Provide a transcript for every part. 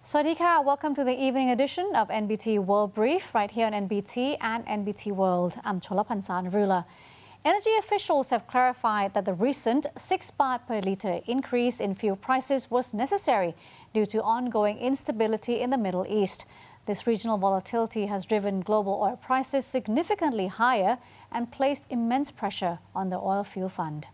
Swadika, welcome to the evening edition of NBT World Brief right here on NBT and NBT World. I'm Cholapansan Rula. Energy officials have clarified that the recent 6 baht per litre increase in fuel prices was necessary due to ongoing instability in the Middle East. This regional volatility has driven global oil prices significantly higher and placed immense pressure on the oil fuel fund.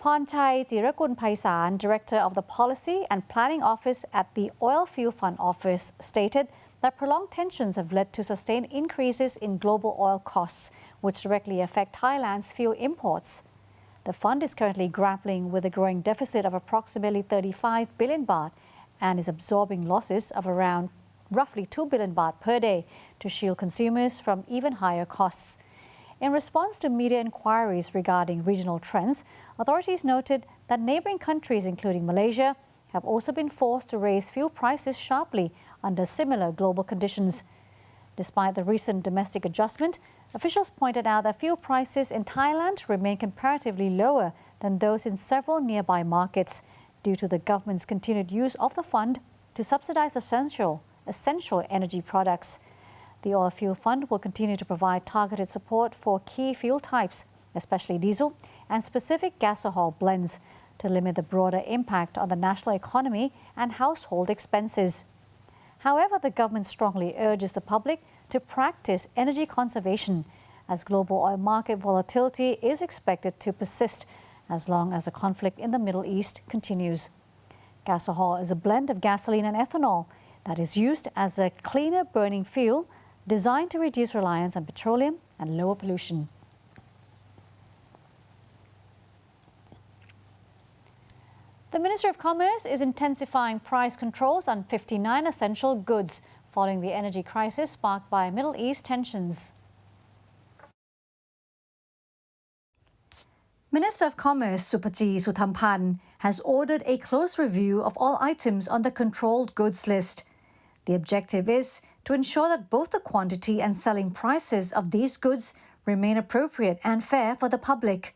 Pornchai Jirakul Paisan, Director of the Policy and Planning Office at the Oil Fuel Fund Office, stated that prolonged tensions have led to sustained increases in global oil costs, which directly affect Thailand's fuel imports. The fund is currently grappling with a growing deficit of approximately 35 billion baht and is absorbing losses of around roughly 2 billion baht per day to shield consumers from even higher costs. In response to media inquiries regarding regional trends, authorities noted that neighboring countries, including Malaysia, have also been forced to raise fuel prices sharply under similar global conditions. Despite the recent domestic adjustment, officials pointed out that fuel prices in Thailand remain comparatively lower than those in several nearby markets due to the government's continued use of the fund to subsidize essential energy products. The Oil Fuel Fund will continue to provide targeted support for key fuel types, especially diesel and specific gasohol blends, to limit the broader impact on the national economy and household expenses. However, the government strongly urges the public to practice energy conservation, as global oil market volatility is expected to persist as long as the conflict in the Middle East continues. Gasohol is a blend of gasoline and ethanol that is used as a cleaner burning fuel designed to reduce reliance on petroleum and lower pollution. The Ministry of Commerce is intensifying price controls on 59 essential goods following the energy crisis sparked by Middle East tensions. Minister of Commerce Supaji Suthampan has ordered a close review of all items on the controlled goods list. The objective is to ensure that both the quantity and selling prices of these goods remain appropriate and fair for the public.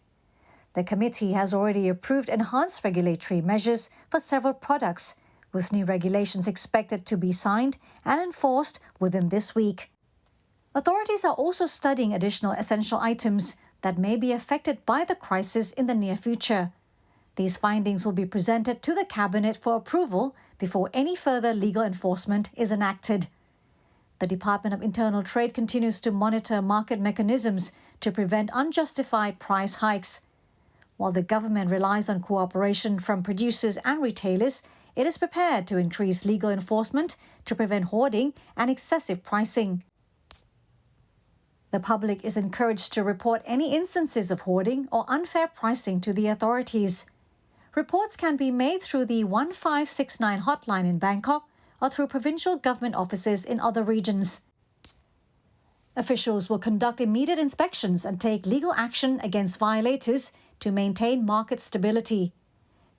The committee has already approved enhanced regulatory measures for several products, with new regulations expected to be signed and enforced within this week. Authorities are also studying additional essential items that may be affected by the crisis in the near future. These findings will be presented to the Cabinet for approval before any further legal enforcement is enacted. The Department of Internal Trade continues to monitor market mechanisms to prevent unjustified price hikes. While the government relies on cooperation from producers and retailers, it is prepared to increase legal enforcement to prevent hoarding and excessive pricing. The public is encouraged to report any instances of hoarding or unfair pricing to the authorities. Reports can be made through the 1569 hotline in Bangkok or through provincial government offices in other regions. Officials will conduct immediate inspections and take legal action against violators to maintain market stability.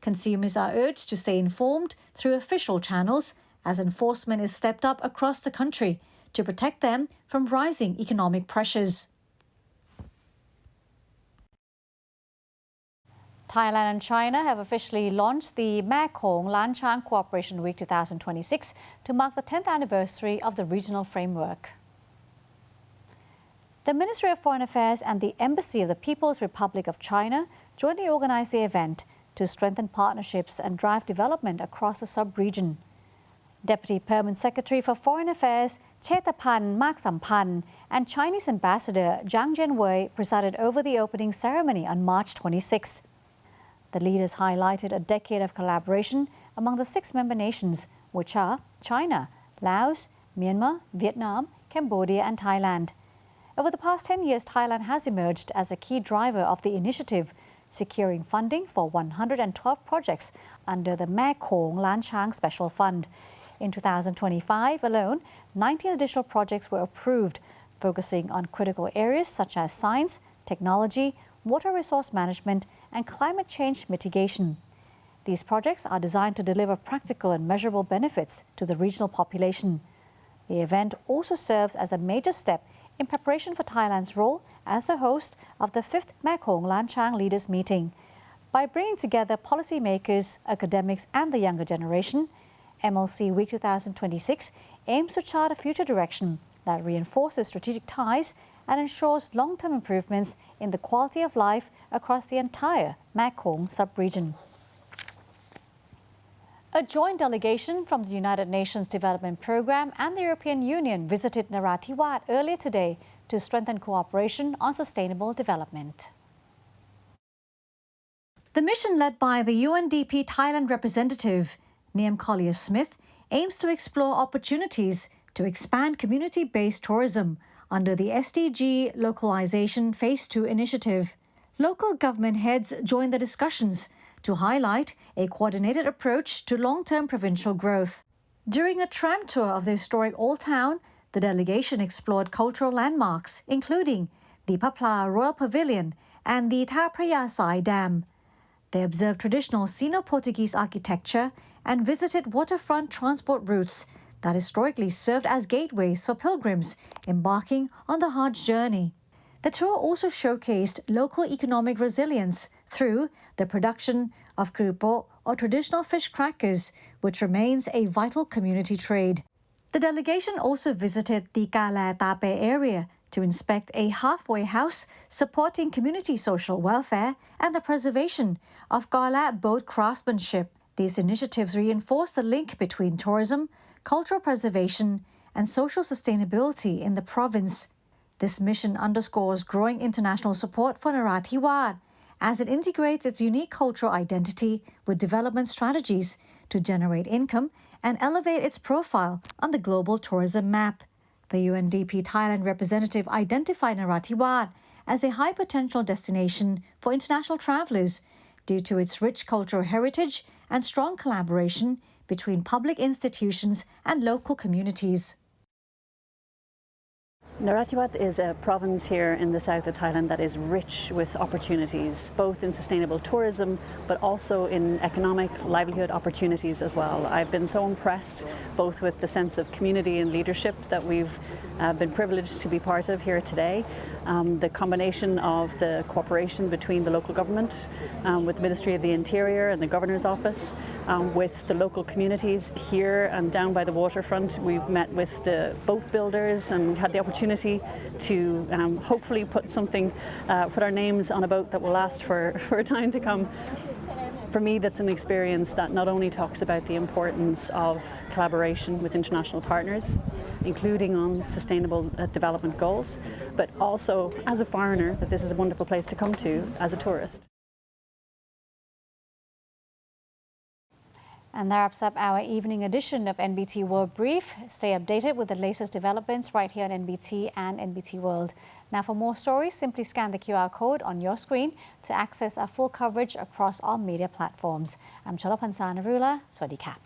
Consumers are urged to stay informed through official channels as enforcement is stepped up across the country to protect them from rising economic pressures. Thailand and China have officially launched the Mekong Lan Chang Cooperation Week 2026 to mark the 10th anniversary of the regional framework. The Ministry of Foreign Affairs and the Embassy of the People's Republic of China jointly organized the event to strengthen partnerships and drive development across the sub-region. Deputy Permanent Secretary for Foreign Affairs Chetapan Mak Sampan and Chinese Ambassador Zhang Jianwei presided over the opening ceremony on March 26. The leaders highlighted a decade of collaboration among the 6 member nations, which are China, Laos, Myanmar, Vietnam, Cambodia and Thailand. Over the past 10 years, Thailand has emerged as a key driver of the initiative, securing funding for 112 projects under the Mekong Lan Chang Special Fund. In 2025 alone, 19 additional projects were approved, focusing on critical areas such as science, technology, water resource management, and climate change mitigation. These projects are designed to deliver practical and measurable benefits to the regional population. The event also serves as a major step in preparation for Thailand's role as the host of the 5th Mekong Lan Chang Leaders Meeting. By bringing together policymakers, academics, and the younger generation, MLC Week 2026 aims to chart a future direction that reinforces strategic ties and ensures long-term improvements in the quality of life across the entire Mekong sub-region. A joint delegation from the United Nations Development Programme and the European Union visited NARATHIWAT earlier today to strengthen cooperation on sustainable development. The mission led by the UNDP Thailand representative, Niam Collier-Smith, aims to explore opportunities to expand community-based tourism under the SDG Localization Phase 2 initiative. Local government heads joined the discussions to highlight a coordinated approach to long-term provincial growth. During a tram tour of the historic Old Town, the delegation explored cultural landmarks, including the Papla Royal Pavilion and the Thar Phaya Sai Dam. They observed traditional Sino-Portuguese architecture and visited waterfront transport routes that historically served as gateways for pilgrims embarking on the Hajj journey. The tour also showcased local economic resilience through the production of kerupo, or traditional fish crackers, which remains a vital community trade. The delegation also visited the Kala Tape area to inspect a halfway house supporting community social welfare and the preservation of Kala boat craftsmanship. These initiatives reinforce the link between tourism, cultural preservation, and social sustainability in the province. This mission underscores growing international support for NARATHIWAT as it integrates its unique cultural identity with development strategies to generate income and elevate its profile on the global tourism map. The UNDP Thailand representative identified NARATHIWAT as a high-potential destination for international travelers due to its rich cultural heritage and strong collaboration between public institutions and local communities. NARATHIWAT is a province here in the south of Thailand that is rich with opportunities, both in sustainable tourism, but also in economic livelihood opportunities as well. I've been so impressed both with the sense of community and leadership that we've been privileged to be part of here today. The combination of the cooperation between the local government, with the Ministry of the Interior and the Governor's Office, with the local communities here and down by the waterfront. We've met with the boat builders and had the opportunity to hopefully put our names on a boat that will last for a time to come. For me, that's an experience that not only talks about the importance of collaboration with international partners, including on sustainable development goals, but also as a foreigner, that this is a wonderful place to come to as a tourist. And that wraps up our evening edition of NBT World Brief. Stay updated with the latest developments right here on NBT and NBT World. Now, for more stories, simply scan the QR code on your screen to access our full coverage across all media platforms. I'm Cholapansana Narula. Swadee ka.